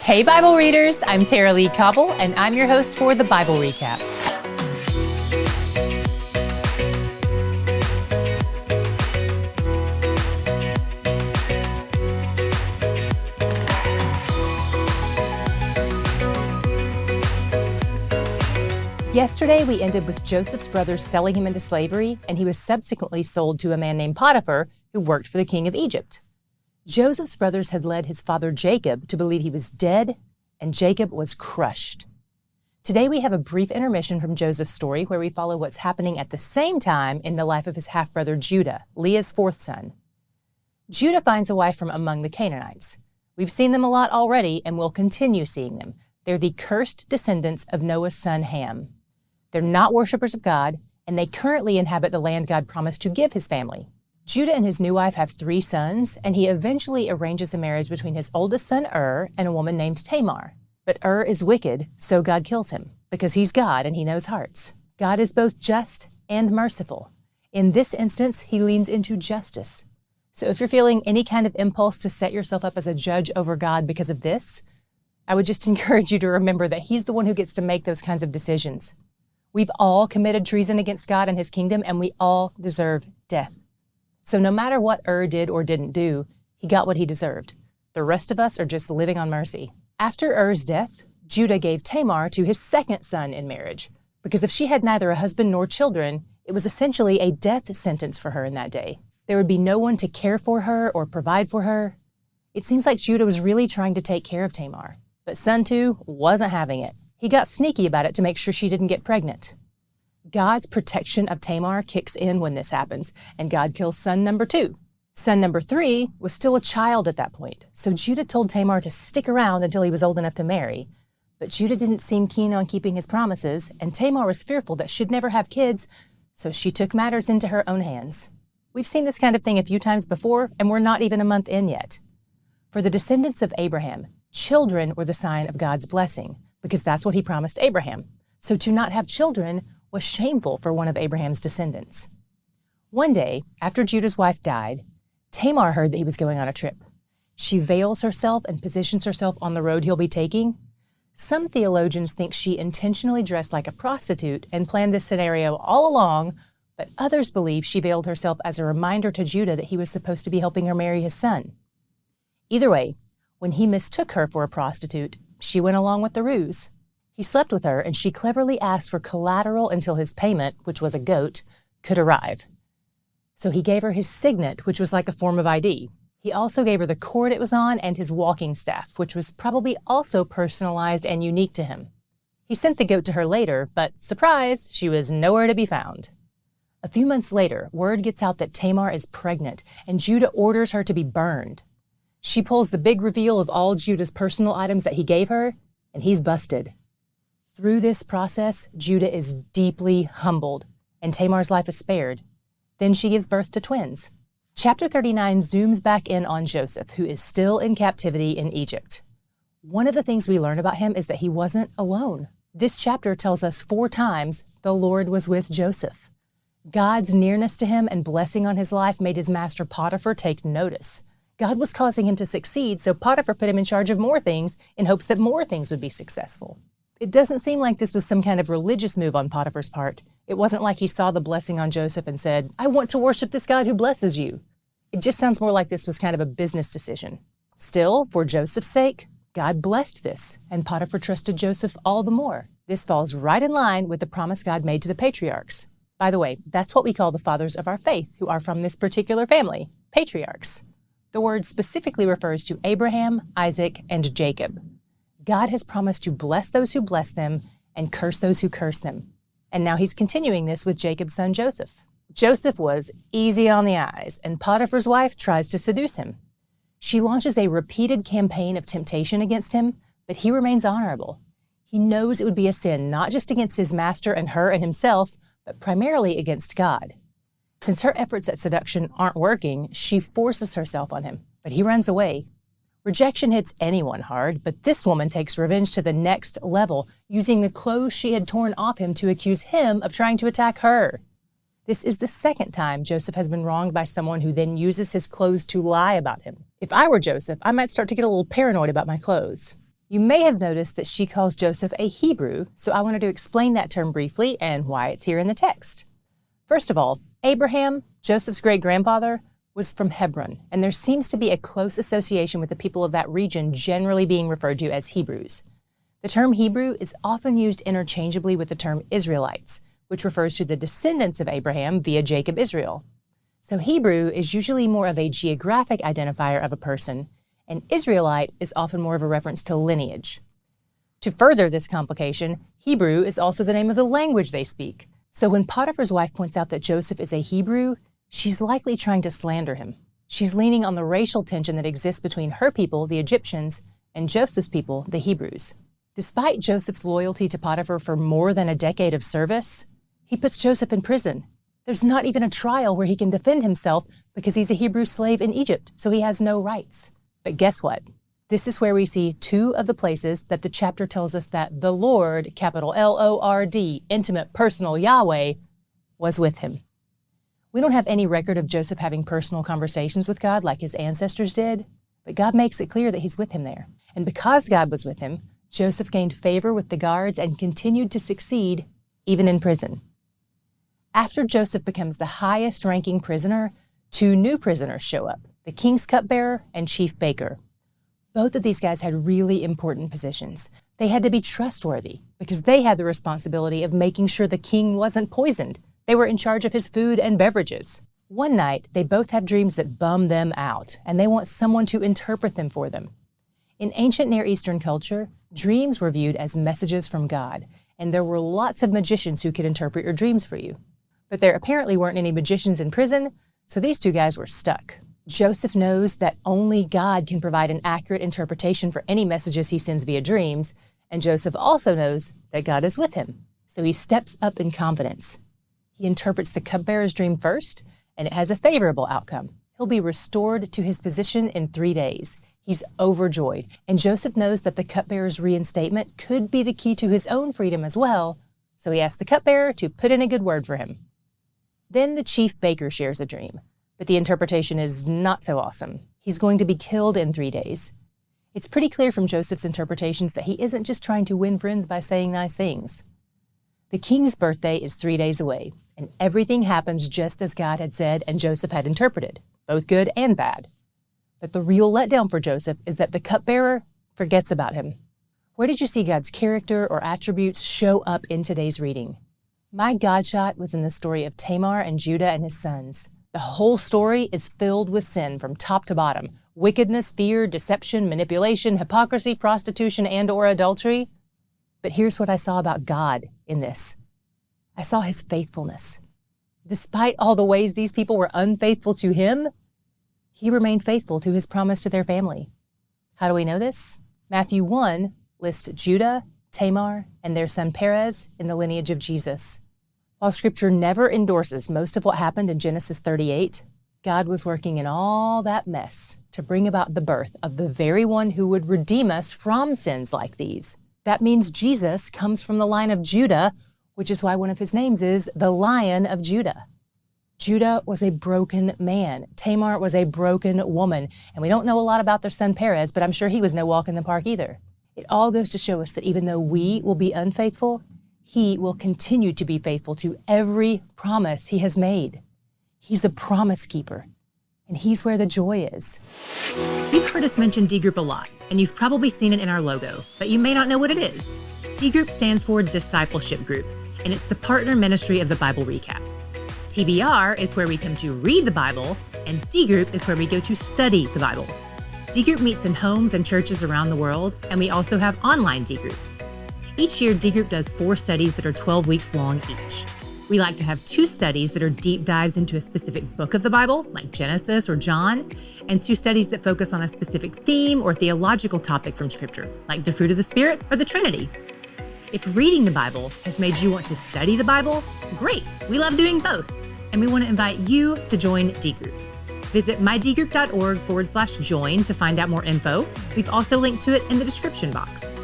Hey Bible readers, I'm Tara Lee Cobble, and I'm your host for the Bible Recap. Yesterday, we ended with Joseph's brothers selling him into slavery, and he was subsequently sold to a man named Potiphar, who worked for the king of Egypt. Joseph's brothers had led his father Jacob to believe he was dead, and Jacob was crushed. Today, we have a brief intermission from Joseph's story where we follow what's happening at the same time in the life of his half-brother Judah, Leah's fourth son. Judah finds a wife from among the Canaanites. We've seen them a lot already, and we'll continue seeing them. They're the cursed descendants of Noah's son Ham. They're not worshipers of God, and they currently inhabit the land God promised to give his family. Judah and his new wife have 3 sons, and he eventually arranges a marriage between his oldest son and a woman named Tamar. But is wicked, so God kills him, because he's God and he knows hearts. God is both just and merciful. In this instance, he leans into justice. So if you're feeling any kind of impulse to set yourself up as a judge over God because of this, I would just encourage you to remember that he's the one who gets to make those kinds of decisions. We've all committed treason against God and his kingdom, and we all deserve death. So no matter what did or didn't do, he got what he deserved. The rest of us are just living on mercy. After death, Judah gave Tamar to his second son in marriage, because if she had neither a husband nor children, it was essentially a death sentence for her in that day. There would be no one to care for her or provide for her. It seems like Judah was really trying to take care of Tamar, but son 2 wasn't having it. He got sneaky about it to make sure she didn't get pregnant. God's protection of Tamar kicks in when this happens, and God kills son number 2. Son number 3 was still a child at that point, so Judah told Tamar to stick around until he was old enough to marry. But Judah didn't seem keen on keeping his promises, and Tamar was fearful that she'd never have kids, so she took matters into her own hands. We've seen this kind of thing a few times before, and we're not even a month in yet. For the descendants of Abraham, children were the sign of God's blessing, because that's what he promised Abraham. So to not have children was shameful for one of Abraham's descendants. One day, after Judah's wife died, Tamar heard that he was going on a trip. She veils herself and positions herself on the road he'll be taking. Some theologians think she intentionally dressed like a prostitute and planned this scenario all along, but others believe she veiled herself as a reminder to Judah that he was supposed to be helping her marry his son. Either way, when he mistook her for a prostitute, she went along with the ruse. He slept with her, and she cleverly asked for collateral until his payment, which was a goat, could arrive. So he gave her his signet, which was like a form of ID. He also gave her the cord it was on and his walking staff, which was probably also personalized and unique to him. He sent the goat to her later, but surprise, she was nowhere to be found. A few months later, word gets out that Tamar is pregnant, and Judah orders her to be burned. She pulls the big reveal of all Judah's personal items that he gave her, and he's busted. Through this process, Judah is deeply humbled, and Tamar's life is spared. Then she gives birth to twins. Chapter 39 zooms back in on Joseph, who is still in captivity in Egypt. One of the things we learn about him is that he wasn't alone. This chapter tells us 4 times the Lord was with Joseph. God's nearness to him and blessing on his life made his master Potiphar take notice. God was causing him to succeed, so Potiphar put him in charge of more things in hopes that more things would be successful. It doesn't seem like this was some kind of religious move on Potiphar's part. It wasn't like he saw the blessing on Joseph and said, "I want to worship this God who blesses you." It just sounds more like this was kind of a business decision. Still, for Joseph's sake, God blessed this, and Potiphar trusted Joseph all the more. This falls right in line with the promise God made to the patriarchs. By the way, that's what we call the fathers of our faith, who are from this particular family, patriarchs. The word specifically refers to Abraham, Isaac, and Jacob. God has promised to bless those who bless them and curse those who curse them. And now he's continuing this with Jacob's son Joseph. Joseph was easy on the eyes, and Potiphar's wife tries to seduce him. She launches a repeated campaign of temptation against him, but he remains honorable. He knows it would be a sin not just against his master and her and himself, but primarily against God. Since her efforts at seduction aren't working, she forces herself on him, but he runs away. Rejection hits anyone hard, but this woman takes revenge to the next level, using the clothes she had torn off him to accuse him of trying to attack her. This is the second time Joseph has been wronged by someone who then uses his clothes to lie about him. If I were Joseph, I might start to get a little paranoid about my clothes. You may have noticed that she calls Joseph a Hebrew, so I wanted to explain that term briefly and why it's here in the text. First of all, Abraham, Joseph's great-grandfather, was from Hebron, and there seems to be a close association with the people of that region generally being referred to as Hebrews. The term Hebrew is often used interchangeably with the term Israelites, which refers to the descendants of Abraham via Jacob Israel. So Hebrew is usually more of a geographic identifier of a person, and Israelite is often more of a reference to lineage. To further this complication, Hebrew is also the name of the language they speak. So when Potiphar's wife points out that Joseph is a Hebrew, she's likely trying to slander him. She's leaning on the racial tension that exists between her people, the Egyptians, and Joseph's people, the Hebrews. Despite Joseph's loyalty to Potiphar for more than a decade of service, he puts Joseph in prison. There's not even a trial where he can defend himself because he's a Hebrew slave in Egypt, so he has no rights. But guess what? This is where we see two of the places that the chapter tells us that the Lord, capital L-O-R-D, intimate, personal Yahweh, was with him. We don't have any record of Joseph having personal conversations with God like his ancestors did, but God makes it clear that he's with him there. And because God was with him, Joseph gained favor with the guards and continued to succeed even in prison. After Joseph becomes the highest-ranking prisoner, two new prisoners show up, the king's cupbearer and chief baker. Both of these guys had really important positions. They had to be trustworthy because they had the responsibility of making sure the king wasn't poisoned. They were in charge of his food and beverages. One night, they both have dreams that bum them out, and they want someone to interpret them for them. In ancient Near Eastern culture, dreams were viewed as messages from God, and there were lots of magicians who could interpret your dreams for you. But there apparently weren't any magicians in prison, so these two guys were stuck. Joseph knows that only God can provide an accurate interpretation for any messages he sends via dreams, and Joseph also knows that God is with him. So he steps up in confidence. He interprets the cupbearer's dream first, and it has a favorable outcome. He'll be restored to his position in 3 days. He's overjoyed, and Joseph knows that the cupbearer's reinstatement could be the key to his own freedom as well, so he asks the cupbearer to put in a good word for him. Then the chief baker shares a dream, but the interpretation is not so awesome. He's going to be killed in 3 days. It's pretty clear from Joseph's interpretations that he isn't just trying to win friends by saying nice things. The king's birthday is 3 days away, and everything happens just as God had said and Joseph had interpreted, both good and bad. But the real letdown for Joseph is that the cupbearer forgets about him. Where did you see God's character or attributes show up in today's reading? My Godshot was in the story of Tamar and Judah and his sons. The whole story is filled with sin from top to bottom. Wickedness, fear, deception, manipulation, hypocrisy, prostitution, and/or adultery. But here's what I saw about God in this. I saw his faithfulness. Despite all the ways these people were unfaithful to him, he remained faithful to his promise to their family. How do we know this? Matthew 1 lists Judah, Tamar, and their son Perez in the lineage of Jesus. While Scripture never endorses most of what happened in Genesis 38, God was working in all that mess to bring about the birth of the very one who would redeem us from sins like these. That means Jesus comes from the line of Judah, which is why one of his names is the Lion of Judah. Judah was a broken man. Tamar was a broken woman. And we don't know a lot about their son Perez, but I'm sure he was no walk in the park either. It all goes to show us that even though we will be unfaithful, he will continue to be faithful to every promise he has made. He's a promise keeper, and he's where the joy is. You've heard us mention D Group a lot, and you've probably seen it in our logo, but you may not know what it is. D Group stands for Discipleship Group, and it's the partner ministry of the Bible Recap. TBR is where we come to read the Bible, and D Group is where we go to study the Bible. D Group meets in homes and churches around the world, and we also have online D Groups. Each year, D Group does 4 studies that are 12 weeks long each. We like to have 2 studies that are deep dives into a specific book of the Bible, like Genesis or John, and 2 studies that focus on a specific theme or theological topic from Scripture, like the fruit of the Spirit or the Trinity. If reading the Bible has made you want to study the Bible, great, we love doing both, and we want to invite you to join D Group. Visit mydgroup.org/join to find out more info. We've also linked to it in the description box.